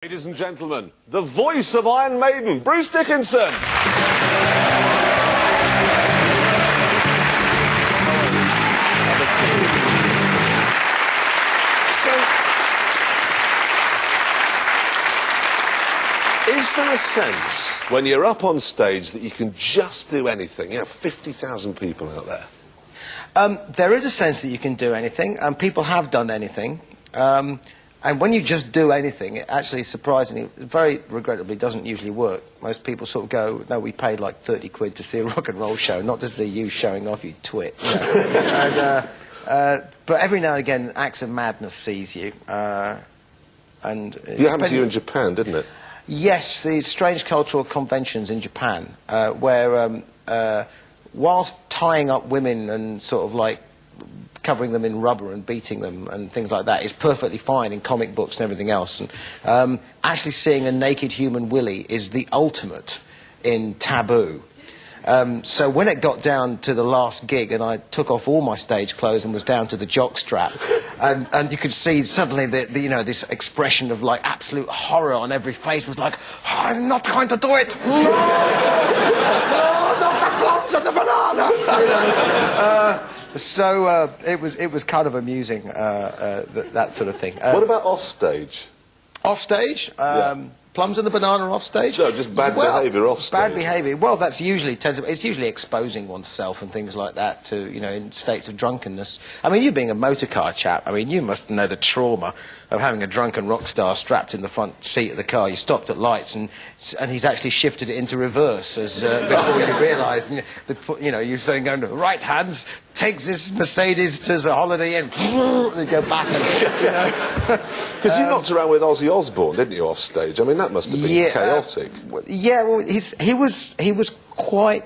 Ladies and gentlemen, the voice of Iron Maiden, Bruce Dickinson. Is there a sense, when you're up on stage, that you can just do anything? You have 50,000 people out there. There is a sense that you can do anything, and people have done anything. And when you just do anything, it actually, surprisingly, very regrettably, doesn't usually work. Most people sort of go, no, we paid like 30 quid to see a rock and roll show, not to see you showing off, you twit. You know? But every now and again, acts of madness seize you. It happened to you in Japan, didn't it? Yes, the strange cultural conventions in Japan, where whilst tying up women and sort of like covering them in rubber and beating them and things like that is perfectly fine in comic books and everything else, and actually seeing a naked human willy is the ultimate in taboo. So when it got down to the last gig and I took off all my stage clothes and was down to the jockstrap, and you could see suddenly you know, this expression of like absolute horror on every face was like, oh, I'm not going to do it. No, not the plums and the banana. You know? So it was kind of amusing, that sort of thing. What about off stage? Off stage? Plums and the banana off stage? No, just bad behaviour off stage. Bad behaviour. Well, that's usually it's usually exposing oneself and things like that to, you know, in states of drunkenness. I mean, you being a motor car chap, I mean, you must know the trauma of having a drunken rock star strapped in the front seat of the car. You stopped at lights and he's actually shifted it into reverse as before you realise. You know, you're saying going to the right hands, takes this Mercedes to the Holiday Inn, and you go back. You know. Because you knocked around with Ozzy Osbourne, didn't you, off stage? I mean, that must have been chaotic. Yeah, well, he was quite.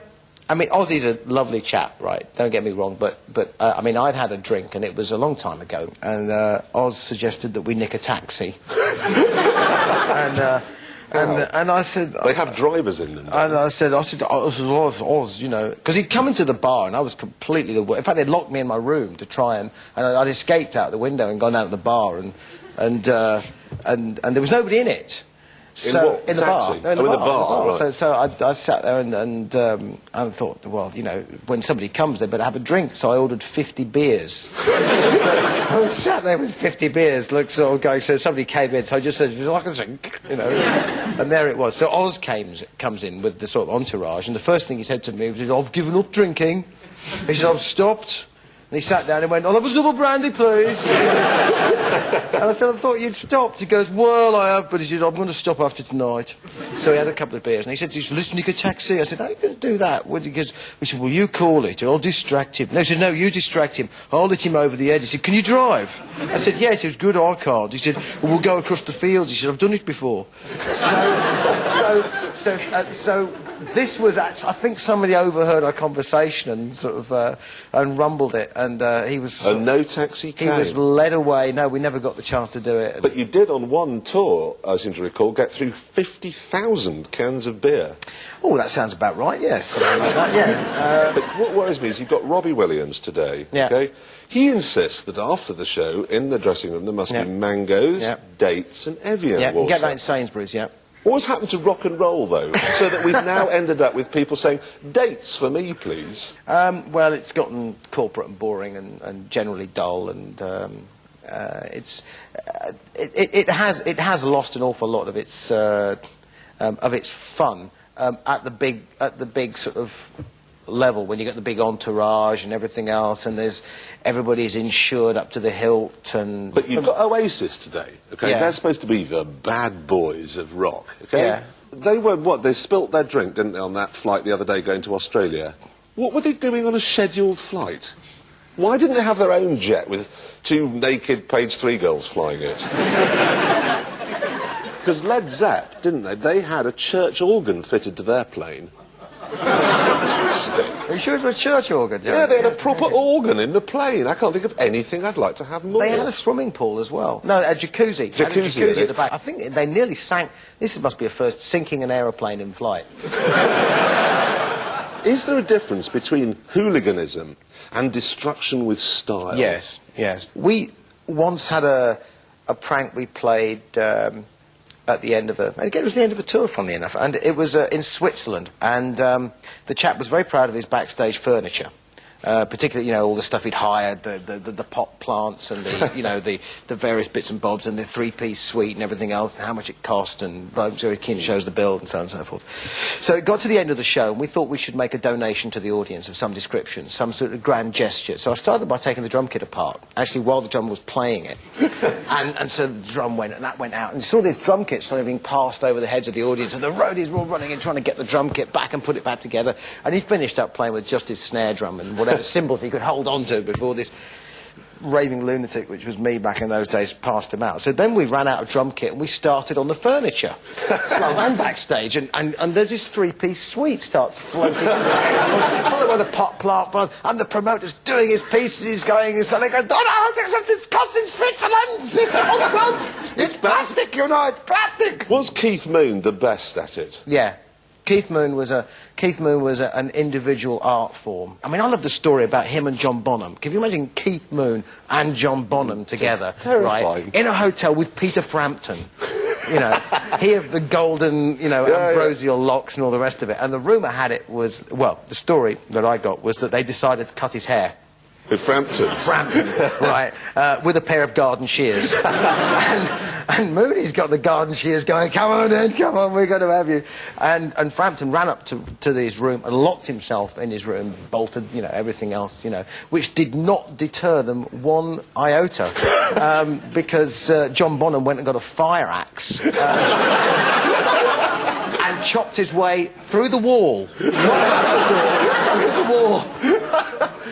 I mean, Ozzy's a lovely chap, right? Don't get me wrong, but I mean, I'd had a drink, and it was a long time ago, and Oz suggested that we nick a taxi, and I said... They have drivers in them. And I said, Oz, you know... Because he'd come into the bar, and I was completely... In fact, they'd locked me in my room to try and I'd escaped out the window and gone out of the bar, and there was nobody in it. So in the bar. No, in the bar. Right. So I sat there and I thought, well, you know, when somebody comes, they better have a drink. So I ordered 50 beers. So I sat there with 50 beers, sort of going. So somebody came in, so I just said, "Would you like a drink?" You know, and there it was. So Oz comes in with the sort of entourage, and the first thing he said to me was, "I've given up drinking." He said, "I've stopped." And he sat down and went, "I'll have a double brandy, please." And I said, "I thought you'd stopped." He goes, "Well, I have," but he said, "I'm going to stop after tonight." So he had a couple of beers, and he said, "Listen, you could taxi." I said, "How are you going to do that?" He said, "Well, you call it, I'll distract him." No, he said, "No, you distract him. I'll let him over the edge." He said, "Can you drive?" I said, "Yes." He was good, I can't. He said, "Well, we'll go across the fields." He said, "I've done it before." So this was actually, I think somebody overheard our conversation and sort of and rumbled it, and he was... And no taxi came? He was led away. No, we never got the chance to do it. But you did, on one tour, I seem to recall, get through 50,000 cans of beer. Oh, that sounds about right, yes. Something like that, yeah. But what worries me is you've got Robbie Williams today, okay? He insists that after the show, in the dressing room, there must be mangoes, dates and Evian water. You get that in Sainsbury's, yeah. What's happened to rock and roll, though, so that we've now ended up with people saying, "Dates for me, please"? Well, it's gotten corporate and boring and generally dull, and it has lost an awful lot of its fun at the big sort of level, when you get the big entourage and everything else, and everybody's insured up to the hilt. And but you've got Oasis today, okay? They're supposed to be the bad boys of rock, okay? Yeah. They were what? They spilt their drink, didn't they, on that flight the other day going to Australia? What were they doing on a scheduled flight? Why didn't they have their own jet with two naked Page 3 girls flying it? Because Led Zepp, didn't they? They had a church organ fitted to their plane. That's fantastic. Are you sure it was a church organ? Yeah, they had a proper organ in the plane. I can't think of anything I'd like to have more. They had a swimming pool as well. No, a jacuzzi. Jacuzzi at the back. I think they nearly sank. This must be a first, sinking an aeroplane in flight. Is there a difference between hooliganism and destruction with style? Yes, yes. We once had a prank we played at the end of again, it was the end of a tour, funnily enough, and it was in Switzerland, and the chap was very proud of his backstage furniture. Particularly, you know, all the stuff he'd hired, the pot plants and the, you know, the various bits and bobs and the three-piece suite and everything else and how much it cost, and very keen shows the bill and so on and so forth. So it got to the end of the show and we thought we should make a donation to the audience of some description, some sort of grand gesture. So I started by taking the drum kit apart, actually while the drummer was playing it. and so the drum went and that went out. And you saw this drum kit suddenly being passed over the heads of the audience, and the roadies were all running in trying to get the drum kit back and put it back together. And he finished up playing with just his snare drum and whatever symbols he could hold on to before this raving lunatic, which was me back in those days, passed him out. So then we ran out of drum kit and we started on the furniture. So I ran backstage and there's this three-piece suite starts floating followed by the pot plant, and the promoter's doing his pieces, he's going, and suddenly going, it's cost in Switzerland, sister, it's plastic, you know, it's plastic. Was Keith Moon the best at it? Yeah. Keith Moon was an individual art form. I mean, I love the story about him and John Bonham. Can you imagine Keith Moon and John Bonham together, right, in a hotel with Peter Frampton? You know, he of the golden, you know, ambrosial locks and all the rest of it. And the rumour had it was, well, the story that I got was that they decided to cut his hair. With Frampton? Frampton, right, with a pair of garden shears. and Mooney's got the garden shears going, come on, Ed, come on, we're going to have you. And Frampton ran up to his room and locked himself in his room, bolted, you know, everything else, you know, which did not deter them one iota, because John Bonham went and got a fire axe and chopped his way through the wall. Not through the wall.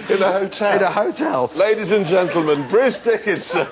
In a hotel? In a hotel. Ladies and gentlemen, Bruce Dickinson.